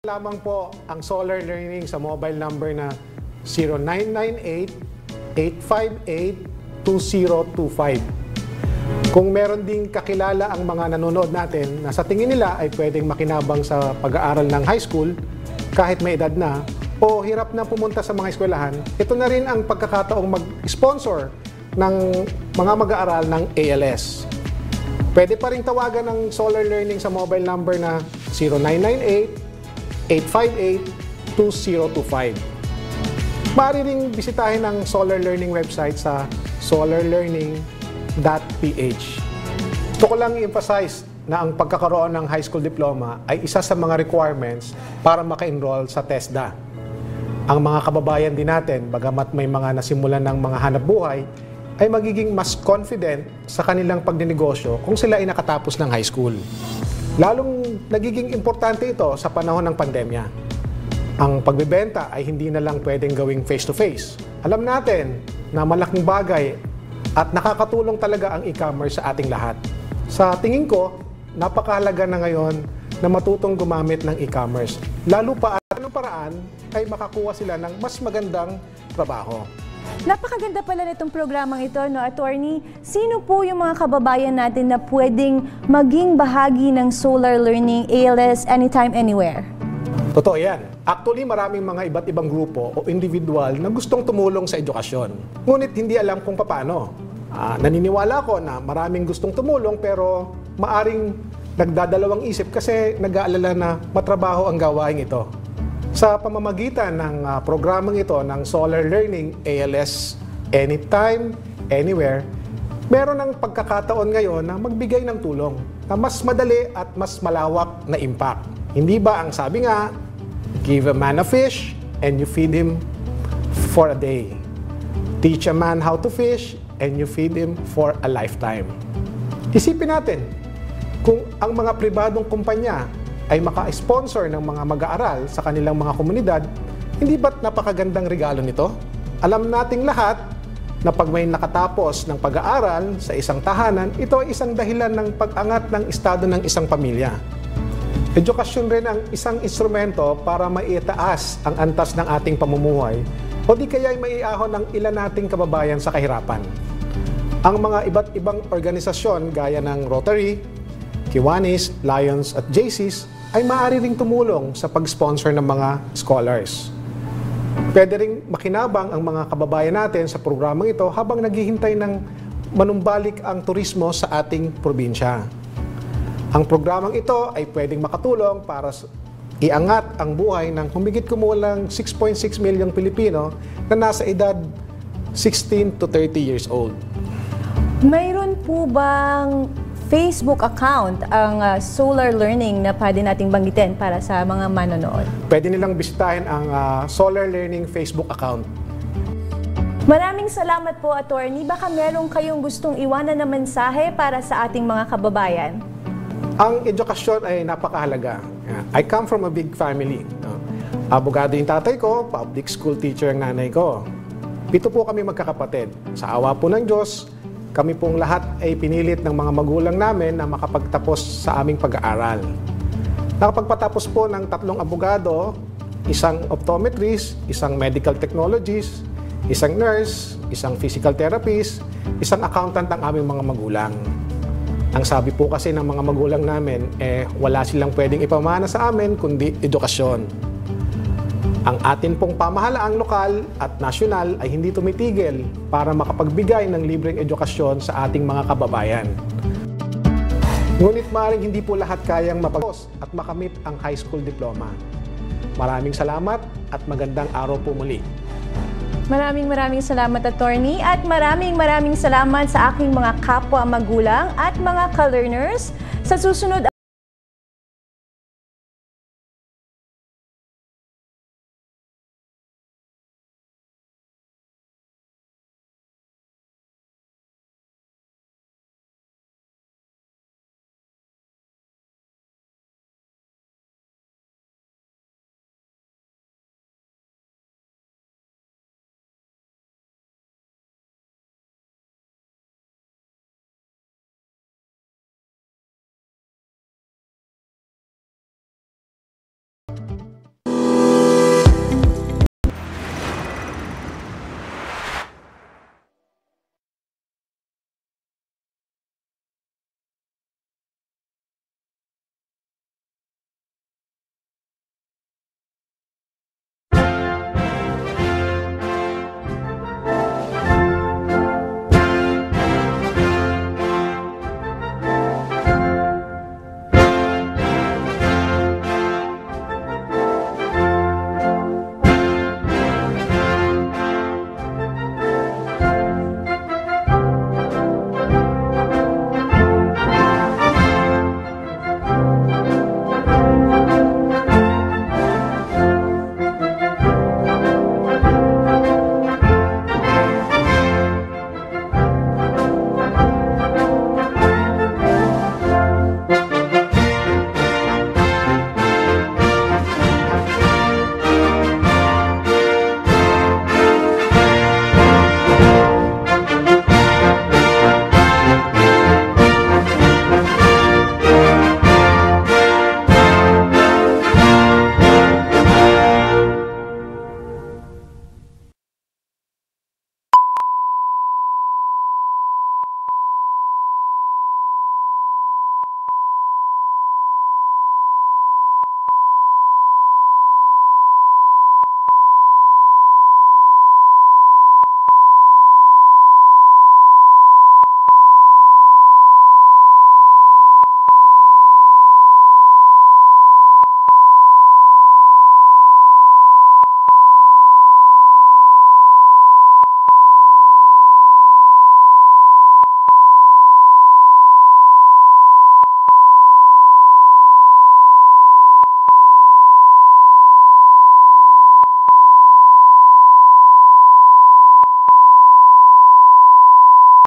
Lamang po ang Solar Learning sa mobile number na 0998-858-2025. Kung meron ding kakilala ang mga nanonood natin na sa tingin nila ay pwedeng makinabang sa pag-aaral ng high school kahit may edad na o hirap na pumunta sa mga eskwelahan, ito na rin ang pagkakataong mag-sponsor ng mga mag-aaral ng ALS. Pwede pa rin tawagan ng Solar Learning sa mobile number na 0998-858-2025. Maaari ring bisitahin ang Solar Learning website sa solarlearning.ph. Gusto ko lang i-emphasize na ang pagkakaroon ng high school diploma ay isa sa mga requirements para maka-enroll sa TESDA. Ang mga kababayan din natin, bagamat may mga nasimulan ng mga hanap buhay, ay magiging mas confident sa kanilang pagninegosyo kung sila ay nakatapos ng high school. Lalong nagiging importante ito sa panahon ng pandemya. Ang pagbebenta ay hindi na lang pwedeng gawing face-to-face. Alam natin na malaking bagay at nakakatulong talaga ang e-commerce sa ating lahat. Sa tingin ko, napakahalaga na ngayon na matutong gumamit ng e-commerce. Lalo pa at anong paraan ay makakuha sila ng mas magandang trabaho. Napakaganda pala nitong programang ito, no, Attorney? Sino po yung mga kababayan natin na pwedeng maging bahagi ng Solar Learning ALS Anytime, Anywhere? Totoo yan. Actually, maraming mga iba't ibang grupo o individual na gustong tumulong sa edukasyon. Ngunit hindi alam kung paano. Naniniwala ko na maraming gustong tumulong pero maaring nagdadalawang isip kasi nag-aalala na matrabaho ang gawain ito. Sa pamamagitan ng programang ito ng Solar Learning ALS Anytime, Anywhere, meron ng pagkakataon ngayon na magbigay ng tulong na mas madali at mas malawak na impact. Hindi ba ang sabi nga, give a man a fish and you feed him for a day. Teach a man how to fish and you feed him for a lifetime. Isipin natin, kung ang mga pribadong kumpanya ay maka-sponsor ng mga mag-aaral sa kanilang mga komunidad, hindi ba't napakagandang regalo nito? Alam nating lahat na pag may nakatapos ng pag-aaral sa isang tahanan, ito ay isang dahilan ng pag-angat ng estado ng isang pamilya. Edukasyon rin ang isang instrumento para maiitaas ang antas ng ating pamumuhay o di kaya ay maiahon ng ilan nating kababayan sa kahirapan. Ang mga iba't ibang organisasyon gaya ng Rotary, Kiwanis, Lions at JCs ay maaari ring tumulong sa pag-sponsor ng mga scholars. Pwede ring makinabang ang mga kababayan natin sa programang ito habang naghihintay ng manumbalik ang turismo sa ating probinsya. Ang programang ito ay pwedeng makatulong para iangat ang buhay ng humigit kumulang 6.6 milyong Pilipino na nasa edad 16 to 30 years old. Mayroon po bang Facebook account ang Solar Learning na pwede nating banggitin para sa mga manonood? Pwede nilang bisitahin ang Solar Learning Facebook account. Maraming salamat po, Attorney. Baka meron kayong gustong iwanan na mensahe para sa ating mga kababayan? Ang edukasyon ay napakahalaga. I come from a big family. Abogado yung tatay ko, public school teacher ang nanay ko. 7 po kami magkakapatid. Sa awa po ng Diyos, kami pong lahat ay pinilit ng mga magulang namin na makapagtapos sa aming pag-aaral. Nakapagpatapos po ng 3 abogado, isang optometrist, isang medical technologist, isang nurse, isang physical therapist, isang accountant ang aming mga magulang. Ang sabi po kasi ng mga magulang namin, wala silang pwedeng ipamana sa amin kundi edukasyon. Ang atin pong pamahalaang lokal at nasyonal ay hindi tumitigil para makapagbigay ng libreng edukasyon sa ating mga kababayan. Ngunit maaaring hindi po lahat kayang mapagtapos at makamit ang high school diploma. Maraming salamat at magandang araw po muli. Maraming salamat, Attorney, at maraming salamat sa aking mga kapwa magulang at mga ka-learners. Sa susunod